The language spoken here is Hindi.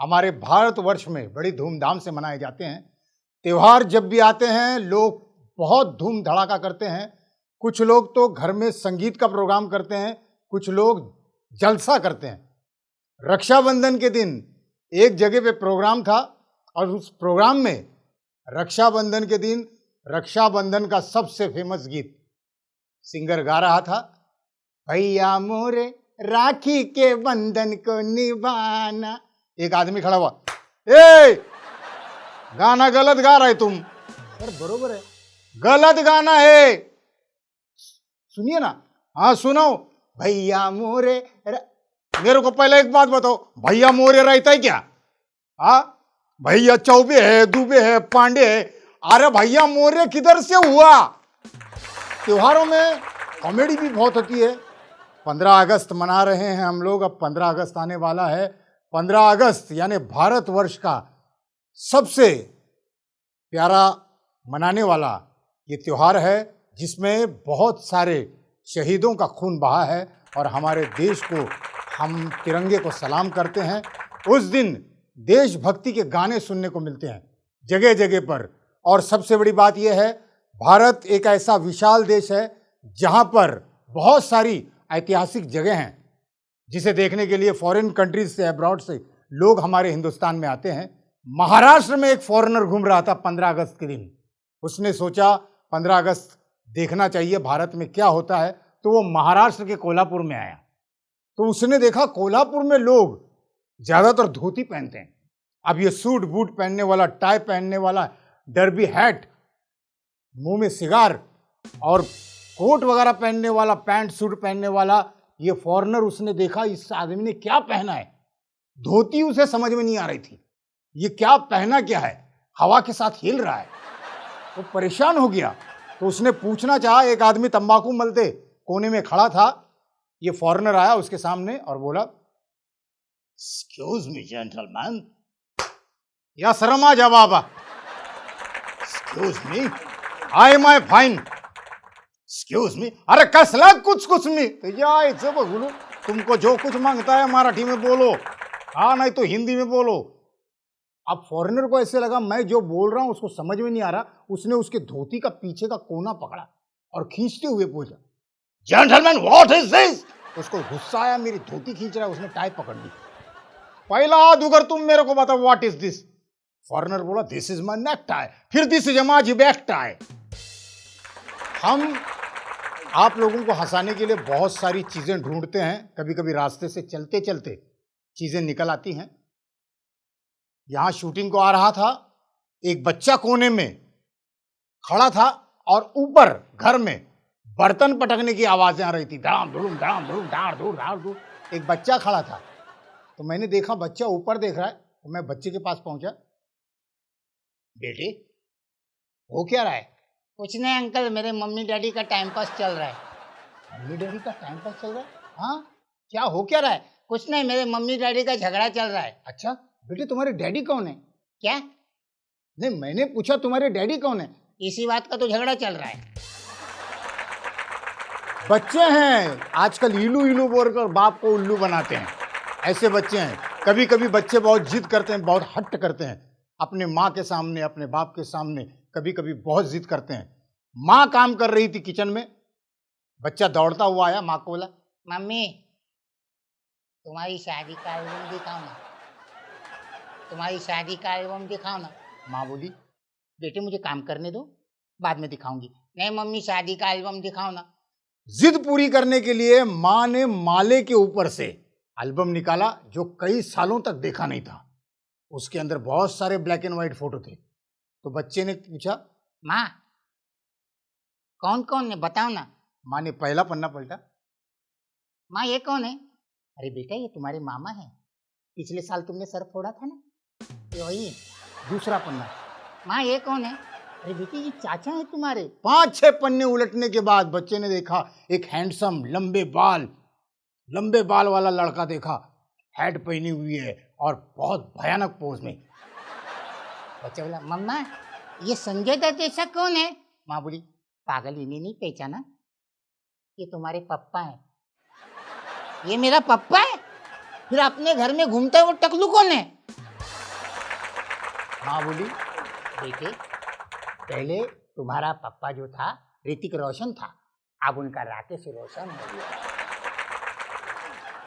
हमारे भारतवर्ष में बड़ी धूमधाम से मनाए जाते हैं। त्योहार जब भी आते हैं लोग बहुत धूम धड़ाका करते हैं। कुछ लोग तो घर में संगीत का प्रोग्राम करते हैं, कुछ लोग जलसा करते हैं। रक्षाबंधन के दिन एक जगह पे प्रोग्राम था और उस प्रोग्राम में रक्षाबंधन के दिन रक्षाबंधन का सबसे फेमस गीत सिंगर गा रहा था, भैया मोरे राखी के बंधन को निभाना। एक आदमी खड़ा हुआ, ए गाना गलत गा रहे तुम। सर बरोबर है, गलत गाना है, सुनिए ना। हाँ सुनो, भैया मोरे मेरे को पहले एक बात बताओ, भैया मोरे रहता है क्या? हाँ भैया चौबे है, दुबे है, पांडे है। अरे भैया मोरे किधर से हुआ? त्योहारों में कॉमेडी भी बहुत होती है। 15 अगस्त मना रहे हैं हम लोग, अब 15 अगस्त आने वाला है। 15 अगस्त यानी भारतवर्ष का सबसे प्यारा मनाने वाला ये त्योहार है, जिसमें बहुत सारे शहीदों का खून बहा है और हमारे देश को हम तिरंगे को सलाम करते हैं। उस दिन देशभक्ति के गाने सुनने को मिलते हैं जगह जगह पर। और सबसे बड़ी बात यह है, भारत एक ऐसा विशाल देश है जहां पर बहुत सारी ऐतिहासिक जगह हैं जिसे देखने के लिए फॉरेन कंट्रीज से, अब्रॉड से लोग हमारे हिंदुस्तान में आते हैं। महाराष्ट्र में एक फॉरेनर घूम रहा था 15 अगस्त के दिन। उसने सोचा 15 अगस्त देखना चाहिए भारत में क्या होता है, तो वो महाराष्ट्र के कोल्हापुर में आया। तो उसने देखा कोल्हापुर में लोग ज्यादातर धोती पहनते हैं। अब ये सूट बूट पहनने वाला, टाई पहनने वाला, डर्बी हैट, मुंह में सिगार और कोट वगैरह पहनने वाला, पैंट सूट पहनने वाला ये फॉरेनर उसने देखा, इस आदमी ने क्या पहना है। धोती उसे समझ में नहीं आ रही थी, ये क्या पहना क्या है, हवा के साथ हिल रहा है। वो परेशान हो गया। तो उसने पूछना चाहा, एक आदमी तंबाकू मलते कोने में खड़ा था। ये फॉरेनर आया उसके सामने और बोला, एक्सक्यूज मी जेंटलमैन। या शर्म आ जा बाबा। Excuse me, I am I fine. Excuse me, अरे कसला कुछ मी यायचं बघू, तुमको जो कुछ मांगता है मराठी में बोलो, हाँ नहीं तो हिंदी में बोलो। अब फॉरेनर को ऐसे लगा मैं जो बोल रहा हूं उसको समझ में नहीं आ रहा। उसने उसके धोती का पीछे का कोना पकड़ा और खींचते हुए पूछा, जेंटलमैन व्हाट इज दिस? उसको गुस्सा आया, मेरी धोती खींच रहा है। उसने टाई पकड़ ली। पहला हाथ उगर तुम मेरे को बताओ व्हाट इज दिस? फॉरेनर बोला, this is my neck tie. फिर this is my back tie. हम आप लोगों को हंसाने के लिए बहुत सारी चीजें ढूंढते हैं। कभी कभी रास्ते से चलते चलते चीजें निकल आती हैं। यहां शूटिंग को आ रहा था, एक बच्चा कोने में खड़ा था और ऊपर घर में बर्तन पटकने की आवाजें आ रही थी, धाम धूम धाम धूम धाड़ धूड़ धाड़ धूड़। एक बच्चा खड़ा था, तो मैंने देखा बच्चा ऊपर देख रहा है, तो मैं बच्चे के पास पहुंचा। बेटे हो क्या रहा है? कुछ नहीं अंकल, मेरे मम्मी डैडी का टाइम पास चल रहा है। मम्मी डैडी का टाइम पास चल रहा है? हाँ क्या हो क्या रहा है? कुछ नहीं, मेरे मम्मी डैडी का झगड़ा चल रहा है। अच्छा बेटे, तुम्हारे डैडी कौन है? क्या? नहीं मैंने पूछा तुम्हारे डैडी कौन है। इसी बात का तो झगड़ा चल रहा है। बच्चे हैं आजकल इलू इलू बोलकर बाप को उल्लू बनाते हैं, ऐसे बच्चे हैं। कभी कभी बच्चे बहुत जिद करते हैं, बहुत हट्ट करते हैं अपने माँ के सामने, अपने बाप के सामने। कभी कभी बहुत जिद करते हैं। माँ काम कर रही थी किचन में, बच्चा दौड़ता हुआ आया, माँ को बोला, मम्मी तुम्हारी शादी का एल्बम दिखाओ ना, तुम्हारी शादी का एल्बम दिखाओ ना। माँ बोली, बेटे मुझे काम करने दो, बाद में दिखाऊंगी। नहीं मम्मी शादी का एल्बम दिखाओ ना। जिद पूरी करने के लिए माँ ने माले के ऊपर से एल्बम निकाला जो कई सालों तक देखा नहीं था। उसके अंदर बहुत सारे ब्लैक एंड व्हाइट फोटो थे। तो बच्चे ने पूछा, माँ कौन कौन है बताओ ना। माँ ने पहला पन्ना पलटा। माँ ये कौन है? अरे बेटा ये तुम्हारे मामा है, पिछले साल तुमने सर फोड़ा था ना, ये वही। दूसरा पन्ना। माँ ये कौन है? अरे बेटे ये चाचा है तुम्हारे। 5-6 पन्ने उलटने के बाद बच्चे ने देखा एक हैंडसम लंबे बाल वाला लड़का देखा, हैट पहनी हुई है और बहुत भयानक पोज में। बच्चा बोला, मम्मा ये संजय दत्त ऐसा कौन है? माँ बोली, पागल इन्हें नहीं पहचाना, ये तुम्हारे पप्पा है। ये मेरा पप्पा है? फिर अपने घर में घूमता है वो टकलू कौन है? हाँ बोली। बेटे, पहले तुम्हारा पप्पा जो था ऋतिक रोशन था, अब उनका राकेश रोशन हो गया।